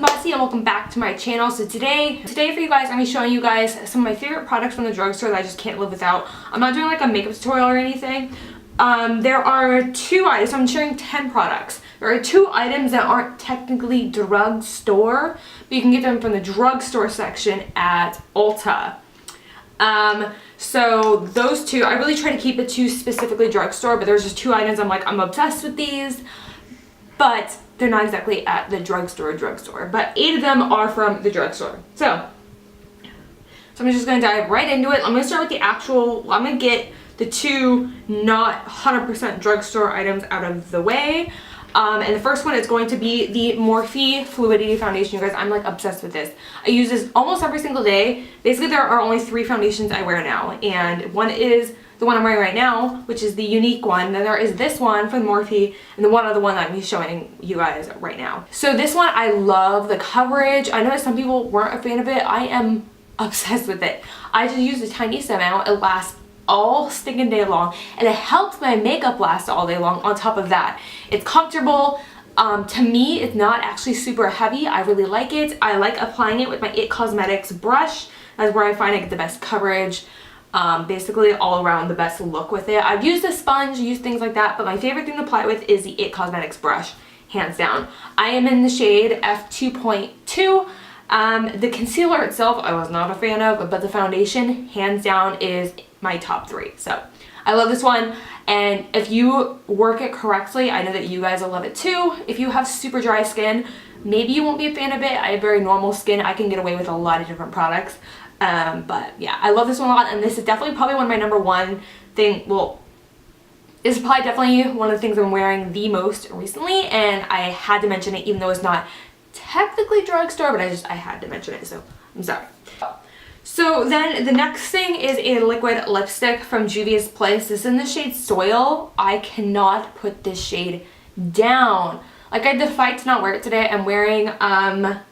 Modesty and welcome back to my channel. So today for you guys, I'm going to be showing you guys some of my favorite products from the drugstore that I just can't live without. I'm not doing like a makeup tutorial or anything. There are 2 items, so I'm sharing 10 products. There are 2 items that aren't technically drugstore, but you can get them from the drugstore section at Ulta. So those 2, I really try to keep it to specifically drugstore, but there's just 2 items I'm like, I'm obsessed with these, but they're not exactly at the drugstore, but 8 of them are from the drugstore. So I'm just going to dive right into it. I'm going to start with the actual, I'm going to get the 2 not 100% drugstore items out of the way. And the first one is going to be the Morphe Fluidity foundation. You guys, I'm like obsessed with this. I use this almost every single day. Basically, there are only 3 foundations I wear now, and one is the one I'm wearing right now, which is the Younique one. Then there is this one from Morphe, and the one other one that I'm showing you guys right now. So this one, I love the coverage. I know some people weren't a fan of it. I am obsessed with it. I just use the tiniest amount. It lasts all stinking day long, and it helps my makeup last all day long. On top of that, it's comfortable. To me, it's not actually super heavy. I really like it. I like applying it with my It Cosmetics brush. That's where I find I get the best coverage. Basically all around the best look with it. I've used a sponge, used things like that, but my favorite thing to apply with is the It Cosmetics brush, hands down. I am in the shade F2.2. The concealer itself I was not a fan of, but the foundation, hands down, is my top 3. So I love this one, and if you work it correctly, I know that you guys will love it too. If you have super dry skin, maybe you won't be a fan of it. I have very normal skin. I can get away with a lot of different products. But yeah, I love this one a lot, and this is definitely probably one of my number 1 thing. Well, this is probably definitely one of the things I'm wearing the most recently, and I had to mention it even though it's not technically drugstore, but I had to mention it, so I'm sorry. So then the next thing is a liquid lipstick from Juvia's Place. This is in the shade Soil. I cannot put this shade down. Like, I had to fight to not wear it today. I'm wearing a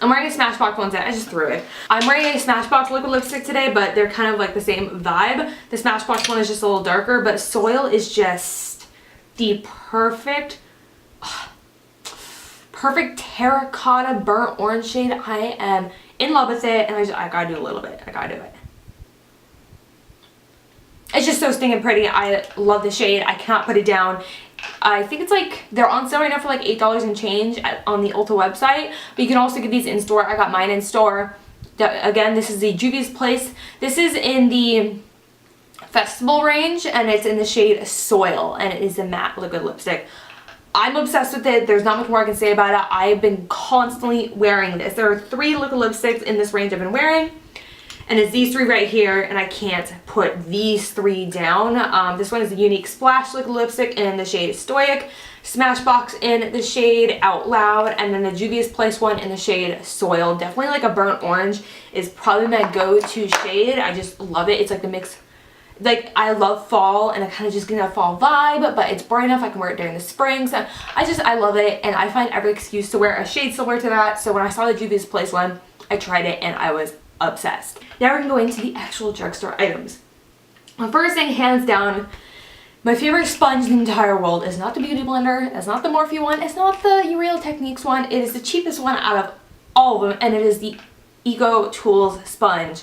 Smashbox one today. I just threw it. I'm wearing a Smashbox liquid lipstick today, but they're kind of like the same vibe. The Smashbox one is just a little darker, but Soil is just the perfect terracotta burnt orange shade. I am in love with it, and I gotta do a little bit. I gotta do it. It's just so stinking pretty. I love the shade. I cannot put it down. I think it's like, they're on sale right now for like $8 and change on the Ulta website, but you can also get these in store. I got mine in store. Again, this is the Juvia's Place. This is in the Festival range, and it's in the shade Soil, and it is a matte liquid lipstick. I'm obsessed with it. There's not much more I can say about it. I've been constantly wearing this. There are 3 liquid lipsticks in this range I've been wearing, and it's these 3 right here, and I can't put these 3 down. This one is the Younique Splash liquid lipstick in the shade Stoic, Smashbox in the shade Out Loud, and then the Juvia's Place one in the shade Soil. Definitely like a burnt orange is probably my go-to shade. I just love it. It's like the mix. Like, I love fall, and I kind of just get a fall vibe, but it's bright enough I can wear it during the spring. So I love it, and I find every excuse to wear a shade similar to that. So when I saw the Juvia's Place one, I tried it, and I was obsessed. Now we're gonna go into the actual drugstore items. The first thing, hands down, my favorite sponge in the entire world is not the Beauty Blender, it's not the Morphe one, it's not the Real Techniques one. It is the cheapest one out of all of them, and it is the Ecotools Sponge.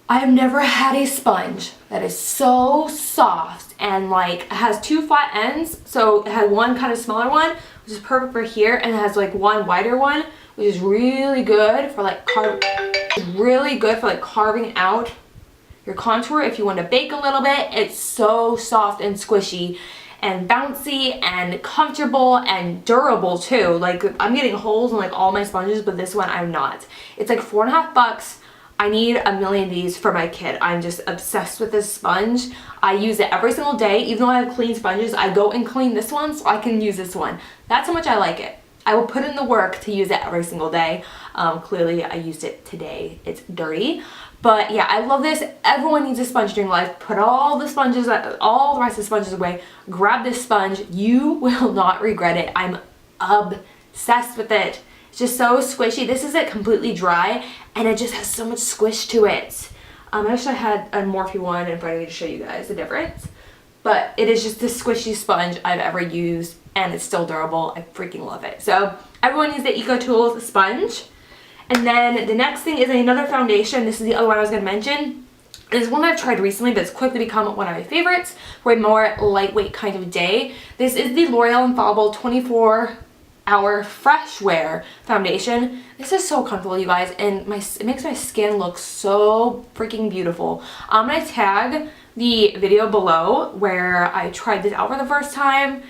I have never had a sponge that is so soft and like has 2 flat ends. So it has one kind of smaller one, which is perfect for here, and it has like one wider one, which is really good for like carving out your contour if you want to bake a little bit. It's so soft and squishy and bouncy and comfortable and durable too. Like, I'm getting holes in like all my sponges, but this one I'm not. It's like $4.50. I need a million of these for my kid. I'm just obsessed with this sponge. I use it every single day. Even though I have clean sponges, I go and clean this one so I can use this one. That's how much I like it. I will put in the work to use it every single day. Clearly, I used it today. It's dirty. But yeah, I love this. Everyone needs a sponge during life. Put all the sponges, all the rest of the sponges away. Grab this sponge. You will not regret it. I'm obsessed with it. It's just so squishy. This isn't completely dry, and it just has so much squish to it. I wish I had a Morphe one in front of me to show you guys the difference. But it is just the squishy sponge I've ever used, and it's still durable. I freaking love it. So Everyone needs the Ecotools Sponge. And then the next thing is another foundation. This is the other one I was going to mention. This is one I've tried recently, but it's quickly become one of my favorites for a more lightweight kind of day. This is the L'Oreal Infallible 24-Hour Fresh Wear Foundation. This is so comfortable, you guys, and it makes my skin look so freaking beautiful. I'm going to tag the video below where I tried this out for the first time.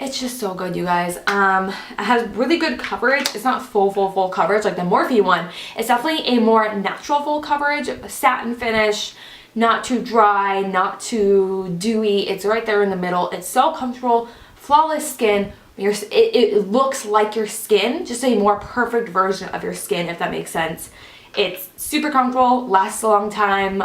It's just so good, you guys. It has really good coverage. It's not full coverage like the Morphe one. It's definitely a more natural full coverage, a satin finish, not too dry, not too dewy. It's right there in the middle. It's so comfortable, flawless skin. It looks like your skin, just a more perfect version of your skin, if that makes sense. It's super comfortable, lasts a long time.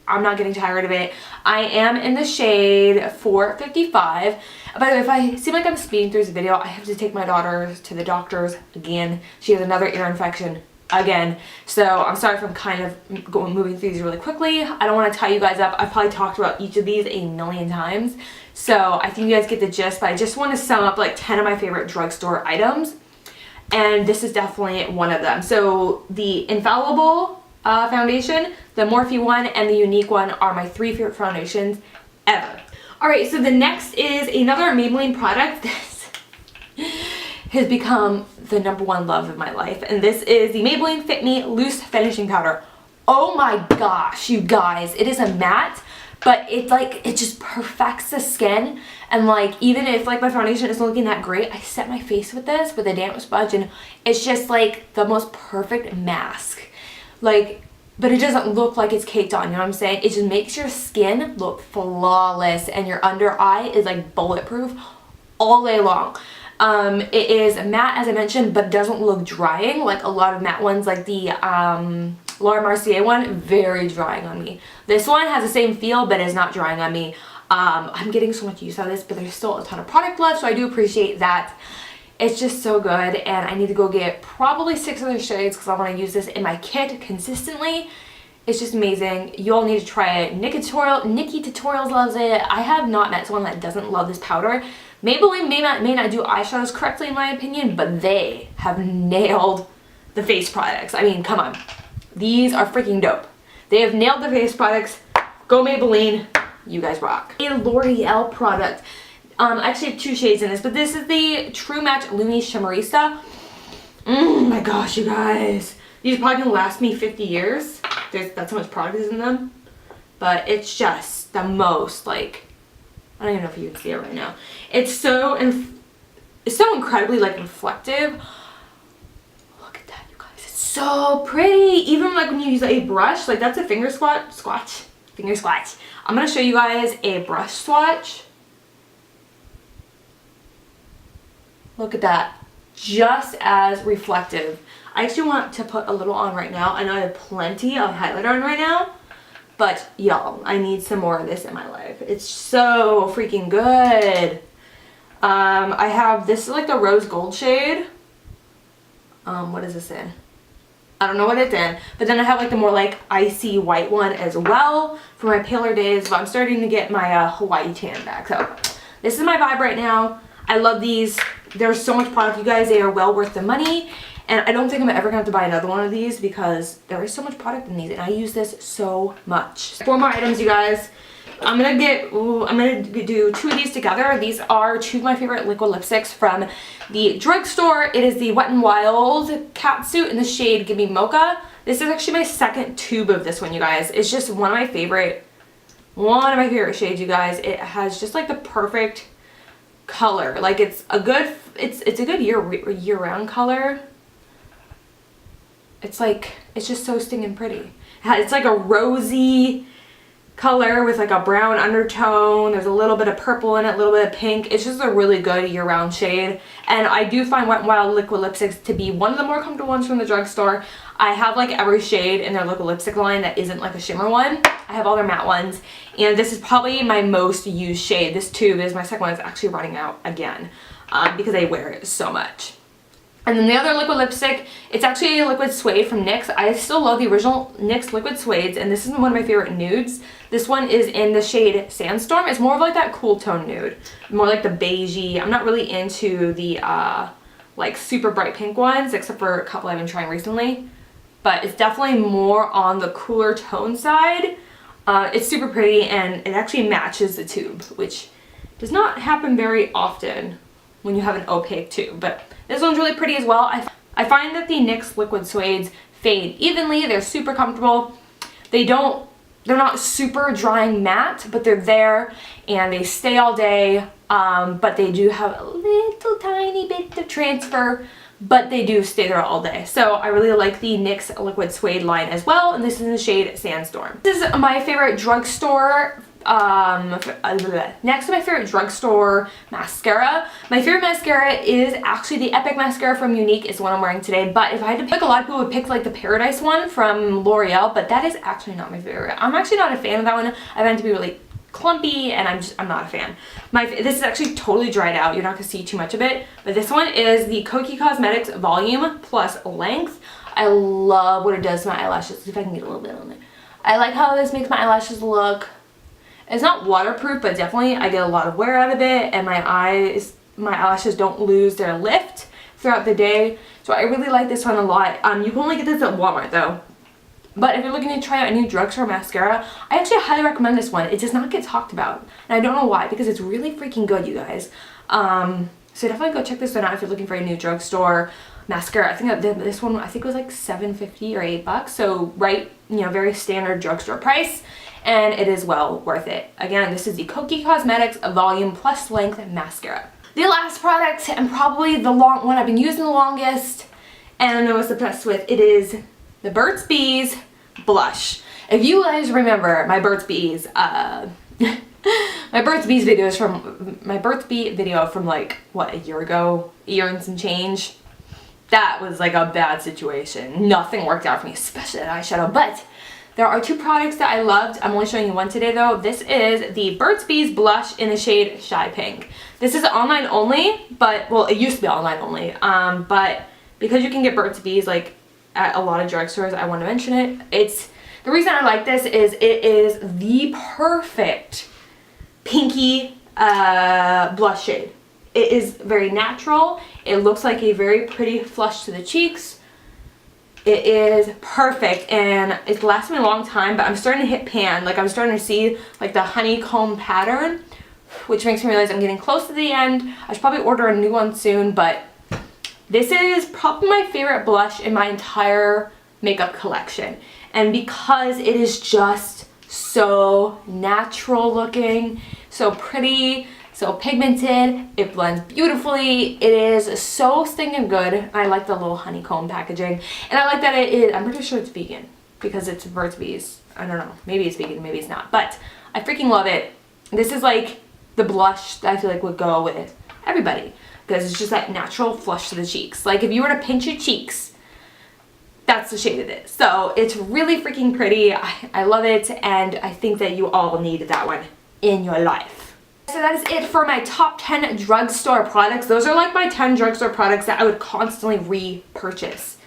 I'm not getting tired of it. I am in the shade 455. By the way, if I seem like I'm speeding through this video, I have to take my daughter to the doctor's again. She has another ear infection again. So I'm sorry if I'm kind of moving through these really quickly. I don't want to tie you guys up. I've probably talked about each of these a million times. So I think you guys get the gist, but I just want to sum up like 10 of my favorite drugstore items. And this is definitely one of them. So the Infallible foundation, the Morphe one, and the Younique one are my 3 favorite foundations ever. Alright, so the next is another Maybelline product. This has become the #1 love of my life, and this is the Maybelline Fit Me Loose Finishing Powder. Oh my gosh, you guys, it is a matte, but it's like, it just perfects the skin, and like, even if like my foundation isn't looking that great, I set my face with this with a damp sponge, and it's just like the most perfect mask. Like, but it doesn't look like it's caked on, you know what I'm saying? It just makes your skin look flawless, and your under eye is like bulletproof all day long. It is matte, as I mentioned, but doesn't look drying like a lot of matte ones, like the Laura Mercier one, very drying on me. This one has the same feel, but is not drying on me. I'm getting so much use out of this, but there's still a ton of product left, so I do appreciate that. It's just so good, and I need to go get probably 6 other shades because I want to use this in my kit consistently. It's just amazing. You all need to try it. Nikki Tutorials loves it. I have not met someone that doesn't love this powder. Maybelline may not do eyeshadows correctly in my opinion, but they have nailed the face products. I mean, come on. These are freaking dope. They have nailed the face products. Go Maybelline. You guys rock. A L'Oreal product. I actually have 2 shades in this, but this is the True Match Lumi Shimmerista. My gosh, you guys. These are probably going to last me 50 years. That's how much product is in them. But it's just the most, like, I don't even know if you can see it right now. It's so incredibly, like, reflective. Look at that, you guys. It's so pretty. Even, like, when you use a brush, like, that's a finger swatch. I'm going to show you guys a brush swatch. Look at that. Just as reflective. I actually want to put a little on right now. I know I have plenty of highlighter on right now, but y'all, I need some more of this in my life. It's so freaking good. I have, this is like the rose gold shade. What is this in? I don't know what it's in, but then I have like the more like icy white one as well for my paler days, but I'm starting to get my Hawaii tan back. So this is my vibe right now. I love these. There's so much product, you guys. They are well worth the money. And I don't think I'm ever going to have to buy another one of these because there is so much product in these. And I use this so much. 4 more items, you guys. I'm going to do 2 of these together. These are 2 of my favorite liquid lipsticks from the drugstore. It is the Wet n Wild Catsuit in the shade Give Me Mocha. This is actually my 2nd tube of this one, you guys. It's just one of my favorite shades, you guys. It has just like the perfect color. Like it's a good year-round color. It's like, it's just so stinging pretty. It's like a rosy color with like a brown undertone. There's a little bit of purple in it, a little bit of pink. It's just a really good year-round shade. And I do find Wet n Wild liquid lipsticks to be one of the more comfortable ones from the drugstore. I have like every shade in their liquid lipstick line that isn't like a shimmer one. I have all their matte ones. And this is probably my most used shade. This tube is my 2nd one. It's actually running out again because I wear it so much. And then the other liquid lipstick, it's actually a liquid suede from NYX. I still love the original NYX liquid suedes, and this is one of my favorite nudes. This one is in the shade Sandstorm. It's more of like that cool tone nude, more like the beigey. I'm not really into the like super bright pink ones, except for a couple I've been trying recently. But it's definitely more on the cooler tone side. It's super pretty and it actually matches the tube, which does not happen very often when you have an opaque tube. But this one's really pretty as well. I find that the NYX Liquid Suedes fade evenly. They're super comfortable. They're not super drying matte, but they're there and they stay all day. But they do have a little tiny bit of transfer, but they do stay there all day. So I really like the NYX Liquid Suede line as well, and this is in the shade Sandstorm. This is my favorite drugstore, next to my favorite drugstore mascara. My favorite mascara is actually the Epic Mascara from Younique, is the one I'm wearing today, but if I had to pick, a lot of people would pick like the Paradise one from L'Oreal, but that is actually not my favorite. I'm actually not a fan of that one. I find it to be really clumpy and I'm not a fan. This is actually totally dried out. You're not gonna see too much of it, but this one is the Kokie Cosmetics Volume Plus Length. I love what it does to my eyelashes. See if I can get a little bit on it. I like how this makes my eyelashes look. It's not waterproof, but definitely I get a lot of wear out of it, and my eyelashes don't lose their lift throughout the day. So I really like this one a lot. You can only get this at Walmart though. But if you're looking to try out a new drugstore mascara, I actually highly recommend this one. It does not get talked about. And I don't know why, because it's really freaking good, you guys. So definitely go check this one out if you're looking for a new drugstore mascara. I think that this one, I think it was like $7.50 or $8. So right, you know, very standard drugstore price. And it is well worth it. Again, this is the Kokie Cosmetics Volume Plus Length Mascara. The last product, and probably the one I've been using the longest, and I'm most obsessed with, it is the Burt's Bees blush. If you guys remember my Burt's Bees, my Burt's Bees video from like, what, a year ago? A year and some change? That was like a bad situation. Nothing worked out for me, especially that eyeshadow. But there are two products that I loved. I'm only showing you one today though. This is the Burt's Bees blush in the shade Shy Pink. This is online only, but, well, it used to be online only. But because you can get Burt's Bees like at a lot of drugstores, I want to mention it. The reason I like this is it is the perfect pinky blush shade. It is very natural. It looks like a very pretty flush to the cheeks. It is perfect and it's lasted me a long time, but I'm starting to hit pan. Like I'm starting to see like the honeycomb pattern, which makes me realize I'm getting close to the end. I should probably order a new one soon, but this is probably my favorite blush in my entire makeup collection. And because it is just so natural looking, so pretty, so pigmented, it blends beautifully, it is so stinking good. I like the little honeycomb packaging. And I like that it is, I'm pretty sure it's vegan because it's Burt's Bees. I don't know, maybe it's vegan, maybe it's not. But I freaking love it. This is like the blush that I feel like would go with everybody, because it's just that natural flush to the cheeks. Like if you were to pinch your cheeks, that's the shade it is. So it's really freaking pretty. I love it, and I think that you all need that one in your life. So that is it for my top 10 drugstore products. Those are like my 10 drugstore products that I would constantly repurchase.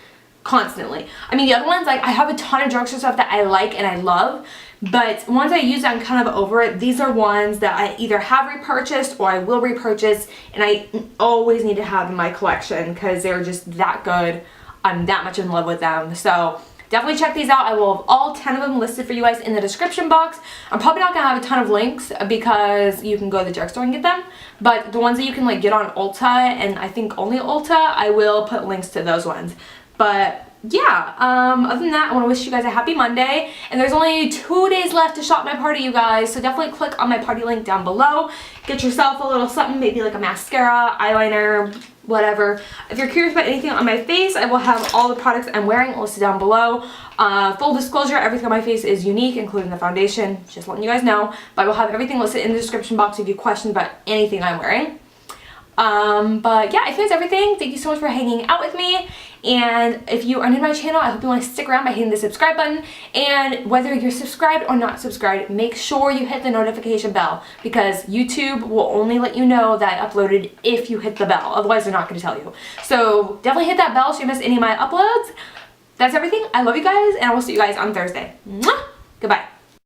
Constantly. I mean, the other ones, like I have a ton of drugstore stuff that I like and I love, but once I use it, I'm kind of over it. These are ones that I either have repurchased or I will repurchase, and I always need to have in my collection because they're just that good. I'm that much in love with them. So definitely check these out. I will have all 10 of them listed for you guys in the description box. I'm probably not going to have a ton of links because you can go to the drugstore and get them. But the ones that you can like get on Ulta, and I think only Ulta, I will put links to those ones. But yeah, other than that, I want to wish you guys a happy Monday. And there's only 2 days left to shop my party, you guys. So definitely click on my party link down below. Get yourself a little something, maybe like a mascara, eyeliner, whatever. If you're curious about anything on my face, I will have all the products I'm wearing listed down below. Full disclosure, everything on my face is Younique, including the foundation. Just letting you guys know. But I will have everything listed in the description box if you have questions about anything I'm wearing. But yeah, I think that's everything. Thank you so much for hanging out with me. And if you are new to my channel, I hope you want to stick around by hitting the subscribe button. And whether you're subscribed or not subscribed, make sure you hit the notification bell, because YouTube will only let you know that I uploaded if you hit the bell. Otherwise, they're not going to tell you. So definitely hit that bell so you don't miss any of my uploads. That's everything. I love you guys, and I will see you guys on Thursday. Mwah! Goodbye.